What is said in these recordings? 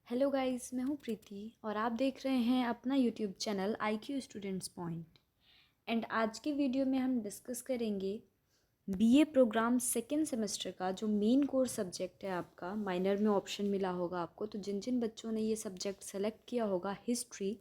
Hello guys, मैं हूँ प्रीति और आप देख रहे हैं अपना YouTube channel IQ students point. And आज के वीडियो में हम डिस्कस करेंगे बीए प्रोग्राम सेकेंड सेमेस्टर का जो मेन कोर सब्जेक्ट है आपका। माइनर में ऑप्शन मिला होगा आपको, तो जिन जिन बच्चों ने ये सब्जेक्ट सेलेक्ट किया होगा हिस्ट्री,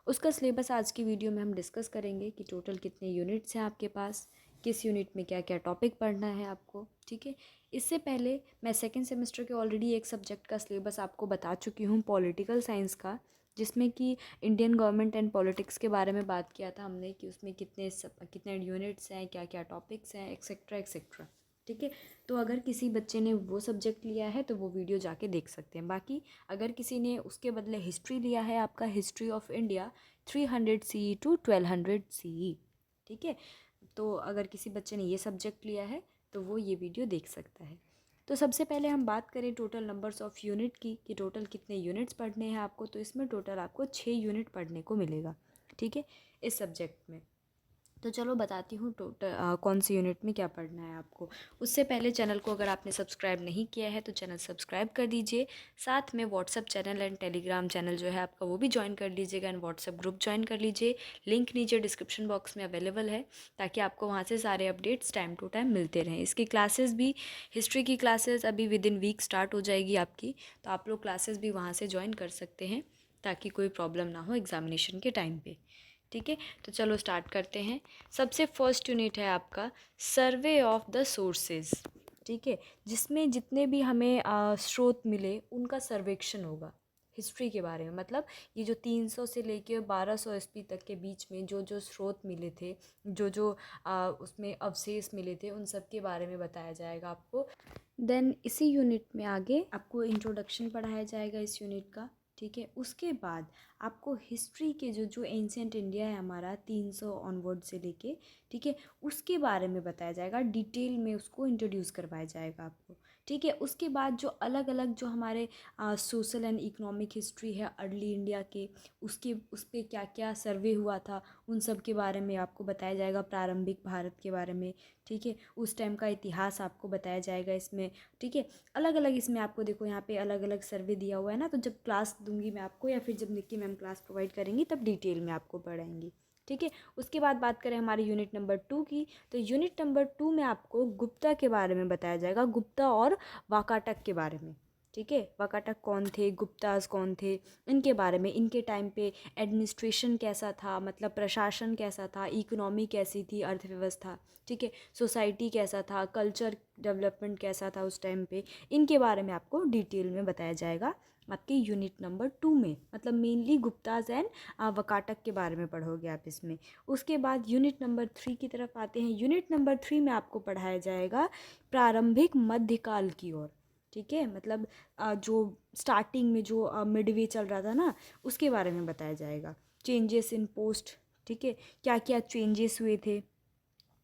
उसका सिलेबस आज की वीडियो में हम डिस्कस करेंगे कि टोटल कितने यूनिट्स हैं आपके पास, किस यूनिट में क्या क्या टॉपिक पढ़ना है आपको। ठीक है, इससे पहले मैं सेकेंड सेमेस्टर के ऑलरेडी एक सब्जेक्ट का सिलेबस आपको बता चुकी हूँ, पॉलिटिकल साइंस का, जिसमें कि इंडियन गवर्नमेंट एंड पॉलिटिक्स के बारे में बात किया था हमने कि उसमें कितने यूनिट्स हैं, क्या क्या टॉपिक्स हैं, एक्सेट्रा एक्सेट्रा। ठीक है, तो अगर किसी बच्चे ने वो सब्जेक्ट लिया है तो वो वीडियो जाके देख सकते हैं। बाकी अगर किसी ने उसके बदले हिस्ट्री लिया है, आपका history of India 300 CE to 1200 CE, ठीक है, तो अगर किसी बच्चे ने ये सब्जेक्ट लिया है तो वो ये वीडियो देख सकता है। तो सबसे पहले हम बात करें टोटल नंबर्स ऑफ़ यूनिट की कि टोटल कितने यूनिट्स पढ़ने हैं आपको। तो इसमें टोटल आपको 6 यूनिट पढ़ने को मिलेगा, ठीक है, इस सब्जेक्ट में। तो चलो बताती हूँ टोटल कौन सी यूनिट में क्या पढ़ना है आपको। उससे पहले चैनल को अगर आपने सब्सक्राइब नहीं किया है तो चैनल सब्सक्राइब कर दीजिए। साथ में WhatsApp channel and Telegram channel जो है आपका वो भी ज्वाइन कर लीजिएगा एंड व्हाट्सअप ग्रुप ज्वाइन कर लीजिए। लिंक नीचे डिस्क्रिप्शन बॉक्स में अवेलेबल है, ताकि आपको वहाँ से सारे अपडेट्स टाइम टू टाइम मिलते रहें। इसकी क्लासेस भी, हिस्ट्री की क्लासेस अभी विद इन वीक स्टार्ट हो जाएगी आपकी, तो आप लोग क्लासेस भी वहाँ से ज्वाइन कर सकते हैं, ताकि कोई प्रॉब्लम ना हो एग्जामिनेशन के टाइम पे। ठीक है, तो चलो स्टार्ट करते हैं। सबसे फर्स्ट यूनिट है आपका सर्वे ऑफ द सोर्सेज। ठीक है, जिसमें जितने भी हमें स्रोत मिले उनका सर्वेक्षण होगा हिस्ट्री के बारे में। मतलब ये जो 300 से लेके 1200 ईस्वी तक के बीच में जो जो स्रोत मिले थे, जो जो उसमें अवशेष मिले थे, उन सब के बारे में बताया जाएगा आपको। देन इसी यूनिट में आगे आपको इंट्रोडक्शन पढ़ाया जाएगा इस यूनिट का। ठीक है, उसके बाद आपको हिस्ट्री के जो जो एंशियंट इंडिया है हमारा 300 ऑनवर्ड से लेके, ठीक है, उसके बारे में बताया जाएगा, डिटेल में उसको इंट्रोड्यूस करवाया जाएगा आपको। ठीक है, उसके बाद जो अलग अलग जो हमारे सोशल एंड इकोनॉमिक हिस्ट्री है अर्ली इंडिया के, उसके उस पर क्या क्या सर्वे हुआ था उन सब के बारे में आपको बताया जाएगा, प्रारंभिक भारत के बारे में। ठीक है, उस टाइम का इतिहास आपको बताया जाएगा इसमें। ठीक है, अलग अलग इसमें आपको देखो यहाँ पे अलग अलग सर्वे दिया हुआ है ना, तो जब क्लास दूंगी मैं आपको या फिर जब निक्की मैम क्लास प्रोवाइड करेंगी तब डिटेल में आपको पढ़ाएंगी। ठीक है, उसके बाद बात करें हमारे यूनिट नंबर 2 की, तो यूनिट नंबर 2 में आपको गुप्ता के बारे में बताया जाएगा, गुप्ता और वाकाटक के बारे में। ठीक है, वाकाटक कौन थे, गुप्ताज कौन थे, इनके बारे में, इनके टाइम पे एडमिनिस्ट्रेशन कैसा था, मतलब प्रशासन कैसा था, इकोनॉमी कैसी थी, अर्थव्यवस्था, ठीक है, सोसाइटी कैसा था, कल्चर डेवलपमेंट कैसा था उस टाइम पे, इनके बारे में आपको डिटेल में बताया जाएगा आपके यूनिट नंबर 2 में। मतलब मेनली गुप्ताज एंड वकाटक के बारे में पढ़ोगे आप इसमें। उसके बाद यूनिट नंबर 3 की तरफ आते हैं। यूनिट नंबर 3 में आपको पढ़ाया जाएगा प्रारंभिक मध्यकाल की ओर। ठीक है, मतलब जो स्टार्टिंग में जो मिडवे चल रहा था ना, उसके बारे में बताया जाएगा। चेंजेस इन पोस्ट, ठीक है, क्या क्या चेंजेस हुए थे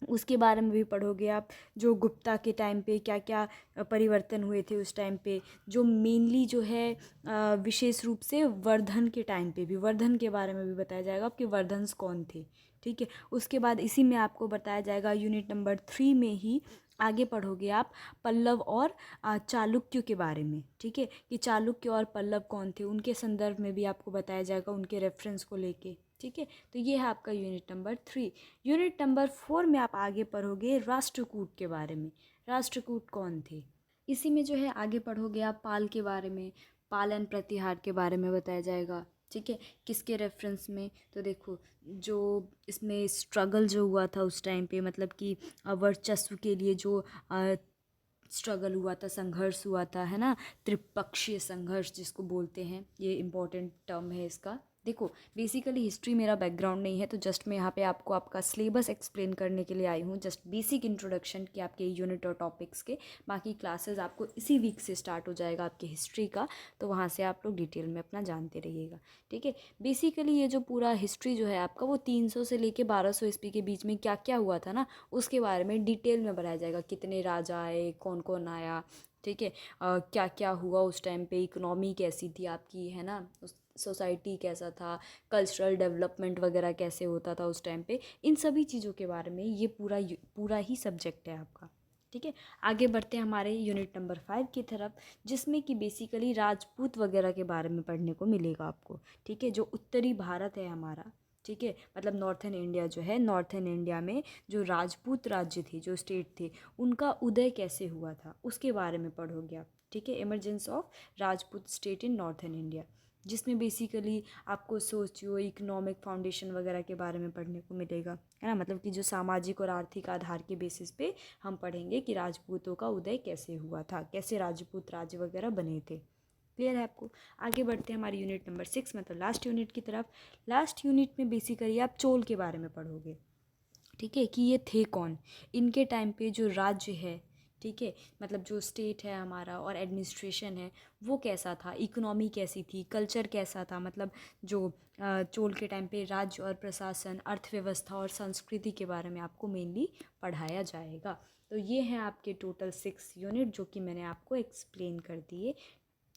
उसके बारे में भी पढ़ोगे आप। जो गुप्ता के टाइम पे क्या क्या परिवर्तन हुए थे उस टाइम पे, जो मेनली जो है विशेष रूप से वर्धन के टाइम पे भी, वर्धन के बारे में भी बताया जाएगा कि वर्धन्स कौन थे। ठीक है, उसके बाद इसी में आपको बताया जाएगा यूनिट नंबर 3 में ही आगे पढ़ोगे आप पल्लव और चालुक्य के बारे में। ठीक है, कि चालुक्य और पल्लव कौन थे, उनके संदर्भ में भी आपको बताया जाएगा, उनके रेफरेंस को लेके। ठीक है, तो ये है आपका यूनिट नंबर 3। यूनिट नंबर 4 में आप आगे पढ़ोगे राष्ट्रकूट के बारे में। राष्ट्रकूट कौन थे, इसी में जो है आगे पढ़ोगे आप पाल के बारे में, पाल एंड प्रतिहार के बारे में बताया जाएगा। ठीक है, किसके रेफरेंस में, तो देखो जो इसमें स्ट्रगल जो हुआ था उस टाइम पे, मतलब कि वर्चस्व के लिए जो स्ट्रगल हुआ था, संघर्ष हुआ था, है ना, त्रिपक्षीय संघर्ष जिसको बोलते हैं, ये इम्पोर्टेंट टर्म है इसका। देखो बेसिकली हिस्ट्री मेरा बैकग्राउंड नहीं है, तो जस्ट मैं यहाँ पे आपको आपका सिलेबस एक्सप्लेन करने के लिए आई हूँ, जस्ट बेसिक इंट्रोडक्शन कि आपके यूनिट और टॉपिक्स के। बाकी क्लासेस आपको इसी वीक से स्टार्ट हो जाएगा आपके हिस्ट्री का, तो वहाँ से आप लोग डिटेल में अपना जानते रहिएगा। ठीक है, बेसिकली ये जो पूरा हिस्ट्री जो है आपका, वो 300 से लेके 1200 ईस्वी के बीच में क्या क्या हुआ था ना, उसके बारे में डिटेल में बताया जाएगा, कितने राजा आए, कौन कौन आया। ठीक है, क्या क्या हुआ उस टाइम पे, इकोनॉमी कैसी थी आपकी, है ना, उस सोसाइटी कैसा था, कल्चरल डेवलपमेंट वगैरह कैसे होता था उस टाइम पे, इन सभी चीज़ों के बारे में ये पूरा पूरा ही सब्जेक्ट है आपका। ठीक है, आगे बढ़ते हैं हमारे यूनिट नंबर 5 की तरफ, जिसमें कि बेसिकली राजपूत वगैरह के बारे में पढ़ने को मिलेगा आपको। ठीक है, जो उत्तरी भारत है हमारा, ठीक है, मतलब नॉर्थन इंडिया जो है, नॉर्थन इंडिया में जो राजपूत राज्य थे, जो स्टेट थे, उनका उदय कैसे हुआ था उसके बारे में पढ़ोगे आप। ठीक है, emergence of Rajput state in northern India, जिसमें बेसिकली आपको सोशियो इकोनॉमिक फाउंडेशन वगैरह के बारे में पढ़ने को मिलेगा, है ना। मतलब कि जो सामाजिक और आर्थिक आधार के बेसिस पे हम पढ़ेंगे कि राजपूतों का उदय कैसे हुआ था, कैसे राजपूत राज्य वगैरह बने थे। क्लियर है आपको। आगे बढ़ते हैं हमारी यूनिट नंबर 6 मतलब लास्ट यूनिट की तरफ। लास्ट यूनिट में बेसिकली आप चोल के बारे में पढ़ोगे। ठीक है, कि ये थे कौन, इनके टाइम पे जो राज्य है, ठीक है, मतलब जो स्टेट है हमारा और एडमिनिस्ट्रेशन है वो कैसा था, इकोनॉमी कैसी थी, कल्चर कैसा था, मतलब जो चोल के टाइम पे राज्य और प्रशासन, अर्थव्यवस्था और संस्कृति के बारे में आपको मेनली पढ़ाया जाएगा। तो ये हैं आपके टोटल 6 यूनिट जो कि मैंने आपको एक्सप्लेन कर दिए।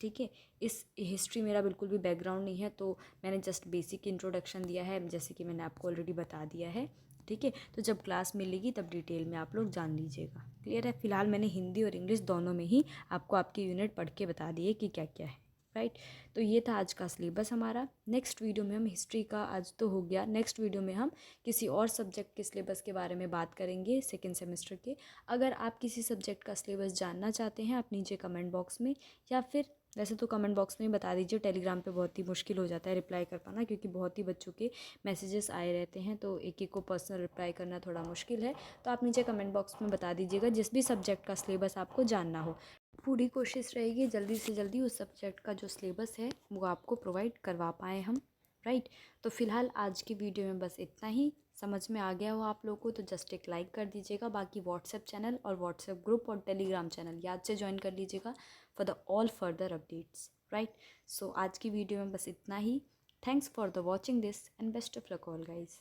ठीक है, इस हिस्ट्री मेरा बिल्कुल भी बैकग्राउंड नहीं है, तो मैंने जस्ट बेसिक इंट्रोडक्शन दिया है, जैसे कि मैंने आपको ऑलरेडी बता दिया है। ठीक है, तो जब क्लास मिलेगी तब डिटेल में आप लोग जान लीजिएगा। क्लियर है। फिलहाल मैंने हिंदी और इंग्लिश दोनों में ही आपको आपकी यूनिट पढ़ के बता दिए कि क्या क्या है। राइट, तो ये था आज का सिलेबस हमारा। नेक्स्ट वीडियो में हम हिस्ट्री का, आज तो हो गया, नेक्स्ट वीडियो में हम किसी और सब्जेक्ट के सिलेबस के बारे में बात करेंगे सेकेंड सेमेस्टर के। अगर आप किसी सब्जेक्ट का सिलेबस जानना चाहते हैं आप नीचे कमेंट बॉक्स में, या फिर वैसे तो कमेंट बॉक्स में ही बता दीजिए, टेलीग्राम पे बहुत ही मुश्किल हो जाता है रिप्लाई कर पाना, क्योंकि बहुत ही बच्चों के मैसेजेस आए रहते हैं, तो एक एक को पर्सनल रिप्लाई करना थोड़ा मुश्किल है। तो आप नीचे कमेंट बॉक्स में बता दीजिएगा जिस भी सब्जेक्ट का सिलेबस आपको जानना हो। पूरी कोशिश रहेगी जल्दी से जल्दी उस सब्जेक्ट का जो सिलेबस है वो आपको प्रोवाइड करवा पाएँ हम। राइट, तो फिलहाल आज की वीडियो में बस इतना ही। समझ में आ गया हो आप लोगों को तो जस्ट एक लाइक कर दीजिएगा। बाकी व्हाट्सएप चैनल और व्हाट्सएप ग्रुप और टेलीग्राम चैनल याद से ज्वाइन कर लीजिएगा for the all further updates. Right, so आज की वीडियो में बस इतना ही। Thanks for the watching this and best of luck all guys.